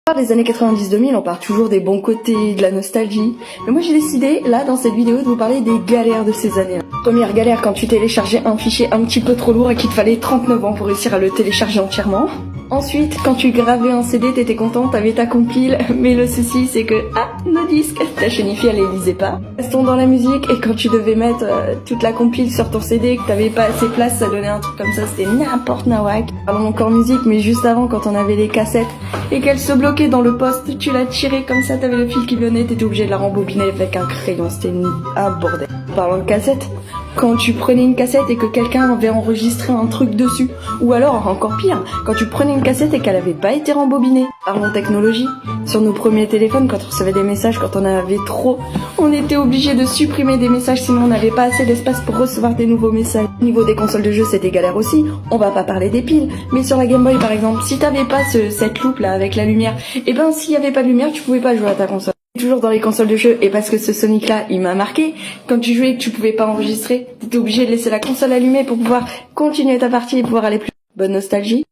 On parle des années 90-2000, on parle toujours des bons côtés, de la nostalgie. Mais moi j'ai décidé, là, dans cette vidéo, de vous parler des galères de ces années-là. Première galère, quand tu téléchargeais un fichier un petit peu trop lourd et qu'il te fallait 39 ans pour réussir à le télécharger entièrement. Ensuite, quand tu gravais un CD, t'étais content, t'avais ta compile, mais le souci c'est que, nos disques, ta chenille elle les lisait pas. Restons dans la musique, et quand tu devais mettre toute la compile sur ton CD, que t'avais pas assez de place, ça donnait un truc comme ça, c'était n'importe nawak. Parlons encore musique, mais juste avant, quand on avait les cassettes, et qu'elles se bloquaient dans le poste, tu la tirais comme ça, t'avais le fil qui venait, t'étais obligé de la rembobiner avec un crayon, c'était un bordel. Parlons de cassette, quand tu prenais une cassette et que quelqu'un avait enregistré un truc dessus, ou alors, encore pire, quand tu prenais une cassette et qu'elle avait pas été rembobinée. Parlons de technologie, sur nos premiers téléphones, quand on recevait des messages, quand on en avait trop, on était obligé de supprimer des messages sinon on n'avait pas assez d'espace pour recevoir des nouveaux messages. Au niveau des consoles de jeux, c'était galère aussi, on va pas parler des piles, mais sur la Game Boy par exemple, si t'avais pas cette loupe là avec la lumière, et ben s'il y avait pas de lumière, tu pouvais pas jouer à ta console. Toujours dans les consoles de jeux, et parce que ce Sonic là il m'a marqué, quand tu jouais et que tu pouvais pas enregistrer, t'étais obligé de laisser la console allumée pour pouvoir continuer ta partie et pouvoir aller plus. Bonne nostalgie.